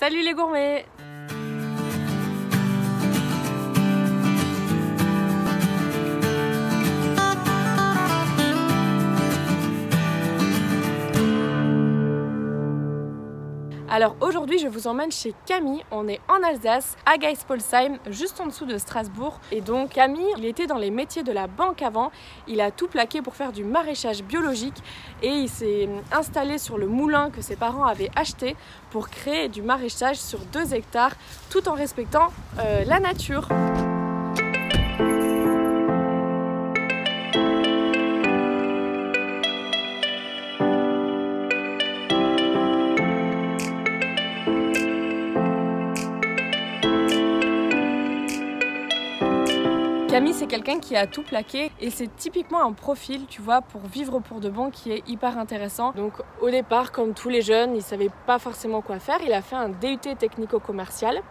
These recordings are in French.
Salut les gourmets! Alors aujourd'hui je vous emmène chez Camille, on est en Alsace, à Geispolsheim, juste en dessous de Strasbourg. Et donc Camille, il était dans les métiers de la banque avant, il a tout plaqué pour faire du maraîchage biologique et il s'est installé sur le moulin que ses parents avaient acheté pour créer du maraîchage sur 2 hectares tout en respectant la nature. Camille, c'est quelqu'un qui a tout plaqué et c'est typiquement un profil, tu vois, pour vivre pour de bon qui est hyper intéressant. Donc au départ, comme tous les jeunes, il savait pas forcément quoi faire. Il a fait un DUT technico-commercial.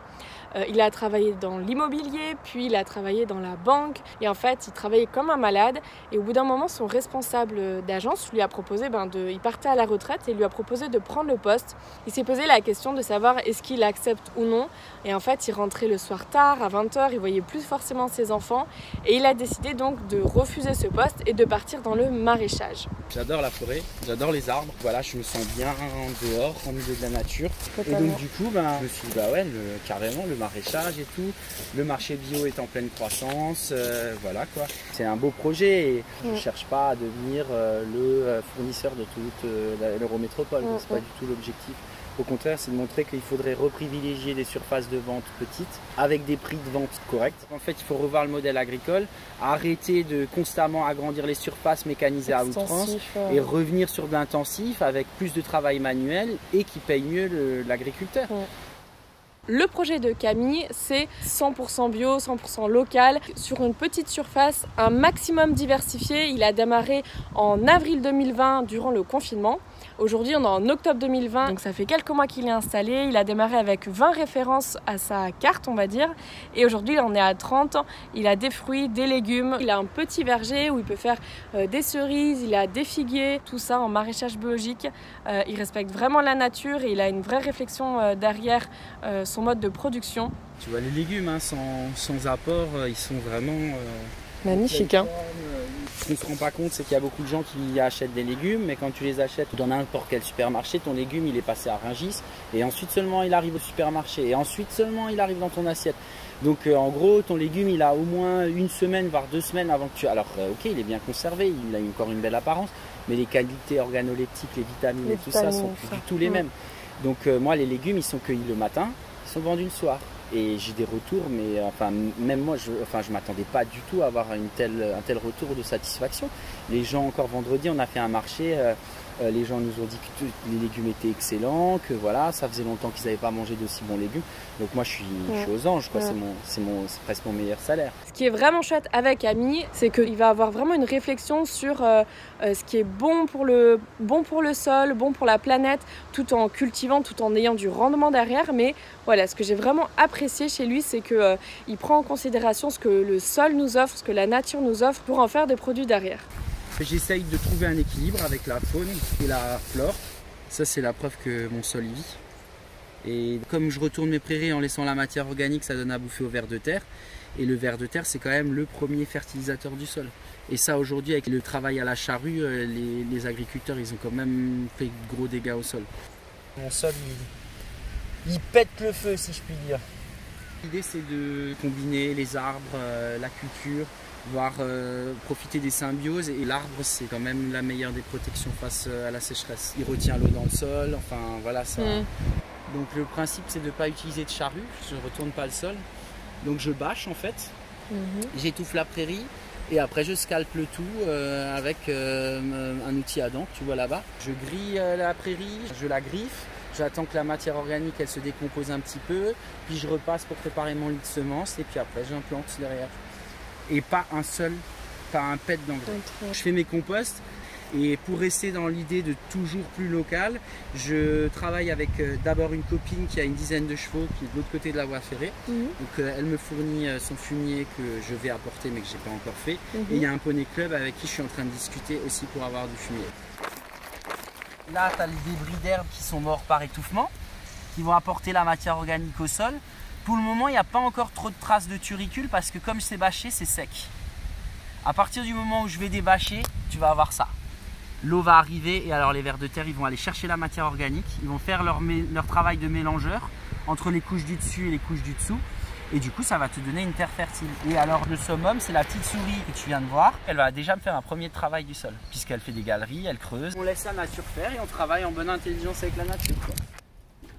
Il a travaillé dans l'immobilier, puis il a travaillé dans la banque et en fait il travaillait comme un malade et au bout d'un moment son responsable d'agence lui a proposé, il partait à la retraite et lui a proposé de prendre le poste. Il s'est posé la question de savoir est-ce qu'il accepte ou non et en fait il rentrait le soir tard à 20 h, il voyait plus forcément ses enfants et il a décidé donc de refuser ce poste et de partir dans le maraîchage. J'adore la forêt, j'adore les arbres, voilà, je me sens bien dehors, au milieu de la nature. Totalement. Et donc du coup, je me suis dit, carrément, le maraîchage et tout, le marché bio est en pleine croissance, voilà quoi. C'est un beau projet et je ne cherche pas à devenir le fournisseur de toute l'Eurométropole, c'est pas du tout l'objectif. Au contraire, c'est de montrer qu'il faudrait reprivilégier des surfaces de vente petites avec des prix de vente corrects. En fait, il faut revoir le modèle agricole, arrêter de constamment agrandir les surfaces mécanisées à outrance et revenir sur de l'intensif avec plus de travail manuel et qui paye mieux l'agriculteur. Le projet de Camille, c'est 100% bio, 100% local, sur une petite surface, un maximum diversifié. Il a démarré en avril 2020 durant le confinement. Aujourd'hui, on est en octobre 2020, donc ça fait quelques mois qu'il est installé. Il a démarré avec 20 références à sa carte, on va dire. Et aujourd'hui, il en est à 30. Il a des fruits, des légumes. Il a un petit verger où il peut faire des cerises, il a des figuiers, tout ça en maraîchage biologique. Il respecte vraiment la nature et il a une vraie réflexion derrière son mode de production. Tu vois, les légumes, sans apport, ils sont vraiment... magnifiques, hein. Ce qu'on ne se rend pas compte, c'est qu'il y a beaucoup de gens qui achètent des légumes, mais quand tu les achètes dans n'importe quel supermarché, ton légume il est passé à Rungis, et ensuite seulement il arrive au supermarché, et ensuite seulement il arrive dans ton assiette. Donc en gros, ton légume il a au moins 1 semaine, voire 2 semaines avant que tu... Alors ok, il est bien conservé, il a encore une belle apparence, mais les qualités organoleptiques, les vitamines et tout ça sont plus du tout les mêmes. Donc moi, les légumes, ils sont cueillis le matin, ils sont vendus le soir. Et j'ai des retours, mais même moi, je ne m'attendais pas du tout à avoir un tel retour de satisfaction. Les gens, encore vendredi, on a fait un marché, les gens nous ont dit que les légumes étaient excellents, que voilà, ça faisait longtemps qu'ils n'avaient pas mangé d'aussi bons légumes. Donc moi, je suis aux anges, quoi. C'est presque mon meilleur salaire. Ce qui est vraiment chouette avec Camille, c'est qu'il va avoir vraiment une réflexion sur ce qui est bon pour le sol, bon pour la planète, tout en cultivant, tout en ayant du rendement derrière. Mais voilà, ce que j'ai vraiment apprécié chez lui, c'est qu'il prend en considération ce que le sol nous offre, ce que la nature nous offre pour en faire des produits derrière. J'essaye de trouver un équilibre avec la faune et la flore. Ça, c'est la preuve que mon sol y vit. Et comme je retourne mes prairies en laissant la matière organique, ça donne à bouffer au ver de terre. Et le ver de terre, c'est quand même le premier fertilisateur du sol. Et ça, aujourd'hui, avec le travail à la charrue, les agriculteurs, ils ont quand même fait de gros dégâts au sol. Mon sol, il pète le feu, si je puis dire. L'idée, c'est de combiner les arbres, la culture, voire profiter des symbioses. Et l'arbre, c'est quand même la meilleure des protections face à la sécheresse. Il retient l'eau dans le sol, enfin voilà ça. Donc le principe, c'est de ne pas utiliser de charrue, je ne retourne pas le sol. Donc je bâche en fait, j'étouffe la prairie et après je scalpe le tout avec un outil à dents que tu vois là-bas. Je grille la prairie, je la griffe. J'attends que la matière organique elle se décompose un petit peu, puis je repasse pour préparer mon lit de semences et puis après j'implante derrière. Et pas un pet d'engrais. Je fais mes composts et pour rester dans l'idée de toujours plus local, je travaille avec d'abord une copine qui a une dizaine de chevaux qui est de l'autre côté de la voie ferrée. Donc elle me fournit son fumier que je vais apporter mais que je n'ai pas encore fait. Et il y a un poney club avec qui je suis en train de discuter aussi pour avoir du fumier. Là, tu as les débris d'herbe qui sont morts par étouffement. qui vont apporter la matière organique au sol. Pour le moment, il n'y a pas encore trop de traces de turicule parce que comme c'est bâché, c'est sec. À partir du moment où je vais débâcher, tu vas avoir ça. L'eau va arriver et alors les vers de terre, ils vont aller chercher la matière organique. Ils vont faire leur travail de mélangeur entre les couches du dessus et les couches du dessous. Et du coup, ça va te donner une terre fertile. Et alors, le summum, c'est la petite souris que tu viens de voir. Elle va déjà me faire un premier travail du sol, puisqu'elle fait des galeries, elle creuse. On laisse la nature faire et on travaille en bonne intelligence avec la nature, quoi.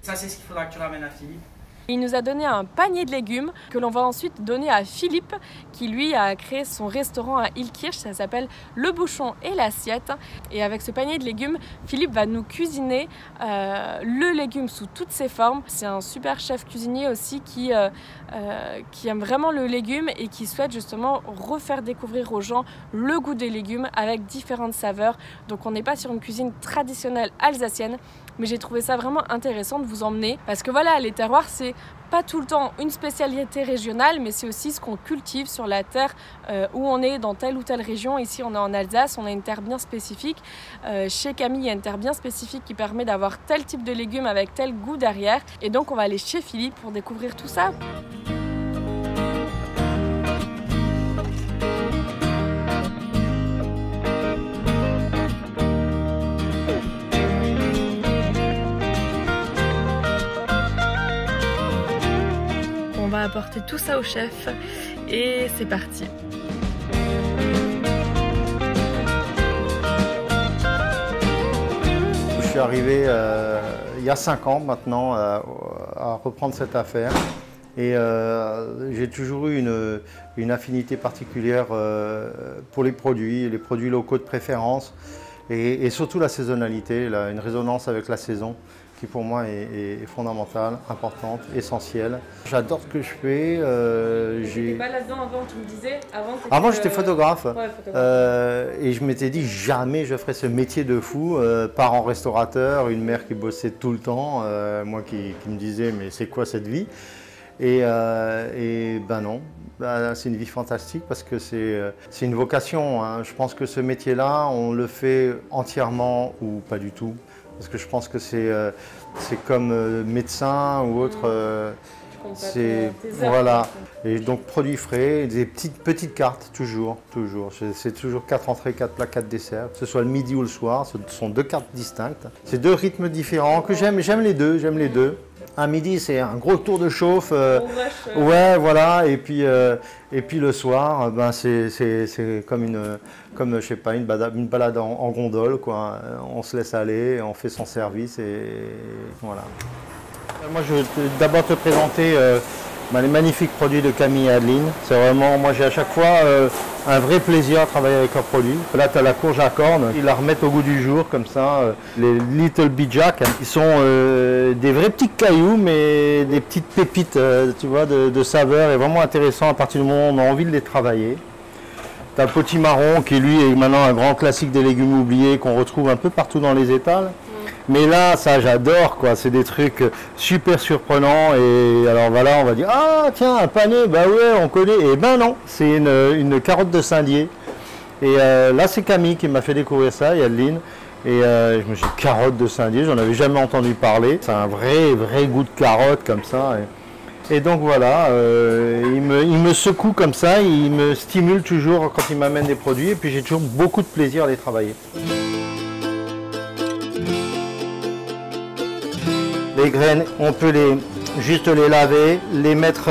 Ça, c'est ce qu'il faudra que tu ramènes à Philippe. Il nous a donné un panier de légumes que l'on va ensuite donner à Philippe qui lui a créé son restaurant à Illkirch, ça s'appelle Le Bouchon et l'Assiette. Et avec ce panier de légumes, Philippe va nous cuisiner le légume sous toutes ses formes. C'est un super chef cuisinier aussi qui aime vraiment le légume et qui souhaite justement refaire découvrir aux gens le goût des légumes avec différentes saveurs. Donc on n'est pas sur une cuisine traditionnelle alsacienne, mais j'ai trouvé ça vraiment intéressant de vous emmener parce que voilà, les terroirs, c'est pas tout le temps une spécialité régionale, mais c'est aussi ce qu'on cultive sur la terre où on est dans telle ou telle région. Ici, on est en Alsace, on a une terre bien spécifique. Chez Camille, il y a une terre bien spécifique qui permet d'avoir tel type de légumes avec tel goût derrière. Et donc, on va aller chez Philippe pour découvrir tout ça. On va apporter tout ça au chef et c'est parti. Je suis arrivé il y a 5 ans maintenant à reprendre cette affaire et j'ai toujours eu une affinité particulière pour les produits locaux de préférence et surtout la saisonnalité, une résonance avec la saison, qui pour moi est fondamentale, importante, essentielle. J'adore ce que je fais. J'étais pas là-dedans avant, tu me disais. Avant j'étais photographe. Ouais, photographe. Et je m'étais dit jamais je ferais ce métier de fou. Parent restaurateur, une mère qui bossait tout le temps, moi qui me disais mais c'est quoi cette vie? Et ben non, c'est une vie fantastique parce que c'est une vocation, hein. Je pense que ce métier-là, on le fait entièrement ou pas du tout. Parce que je pense que c'est comme médecin ou autre. C'est voilà. Et donc produits frais, des petites cartes toujours. C'est toujours 4 entrées, 4 plats, 4 desserts. Que ce soit le midi ou le soir, ce sont 2 cartes distinctes. C'est 2 rythmes différents que j'aime les deux. À midi, c'est un gros tour de chauffe. Ouais, voilà. Et puis le soir, ben c'est comme je sais pas, une balade en gondole, quoi. On se laisse aller, on fait son service et voilà. Moi, je vais d'abord te présenter les magnifiques produits de Camille et Adeline. C'est vraiment, moi j'ai à chaque fois un vrai plaisir à travailler avec leurs produits. Là, tu as la courge à cornes, ils la remettent au goût du jour, comme ça. Les Little Bee Jack, ils sont des vrais petits cailloux, mais des petites pépites, tu vois, de saveur, et vraiment intéressant à partir du moment où on a envie de les travailler. Tu as le potimarron qui, lui, est maintenant un grand classique des légumes oubliés qu'on retrouve un peu partout dans les étals. Mais là, ça j'adore, quoi. C'est des trucs super surprenants. Et alors voilà, on va dire, ah tiens, un panais, bah ouais, on connaît. Et ben non, c'est une carotte de Saint-Dié. Et là, c'est Camille qui m'a fait découvrir ça, et Adeline. Et je me suis dit, carotte de Saint-Dié, j'en avais jamais entendu parler. C'est un vrai goût de carotte comme ça. Et donc voilà, il me secoue comme ça, il me stimule toujours quand il m'amène des produits. Et puis j'ai toujours beaucoup de plaisir à les travailler. Les graines, on peut juste les laver, les mettre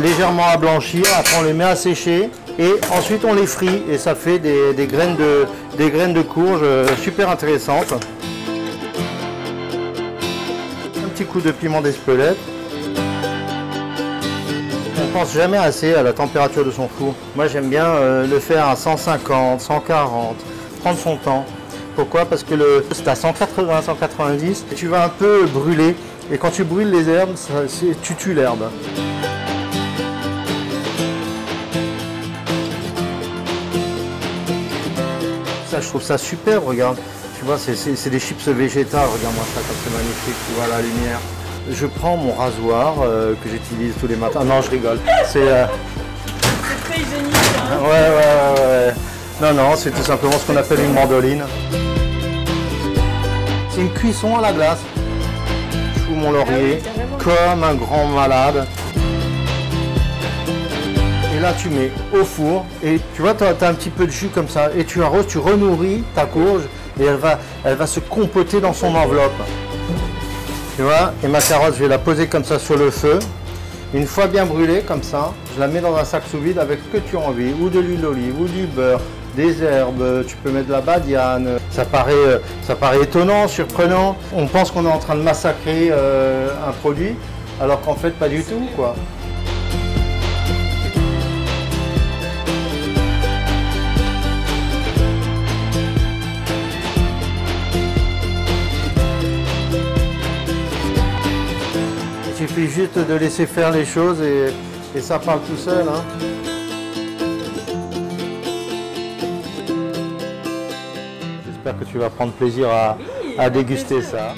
légèrement à blanchir, après on les met à sécher et ensuite on les frit et ça fait des graines de courge super intéressantes. Un petit coup de piment d'Espelette. On pense jamais assez à la température de son four. Moi j'aime bien le faire à 150, 140, prendre son temps. Pourquoi? Parce que c'est à 180, 190, et tu vas un peu brûler. Et quand tu brûles les herbes, tu tues l'herbe. Ça, je trouve ça super, regarde. Tu vois, c'est des chips végétales, regarde-moi ça, comme c'est magnifique, tu vois la lumière. Je prends mon rasoir que j'utilise tous les matins. Non, je rigole. C'est très hygiénique. Hein. Ouais. Non, c'est tout simplement ce qu'on appelle une mandoline. C'est une cuisson à la glace. sous mon laurier, comme un grand malade. Et là, tu mets au four et tu vois, tu as un petit peu de jus comme ça et tu arroses, tu renourris ta courge et elle va se compoter dans son enveloppe. Tu vois, et ma carotte, je vais la poser comme ça sur le feu. Une fois bien brûlée comme ça, je la mets dans un sac sous vide avec ce que tu as envie, ou de l'huile d'olive, ou du beurre, des herbes, tu peux mettre de la badiane. Ça paraît étonnant, surprenant. On pense qu'on est en train de massacrer un produit, alors qu'en fait pas du tout, quoi. Il suffit juste de laisser faire les choses et ça parle tout seul, hein. J'espère que tu vas prendre plaisir à déguster ça.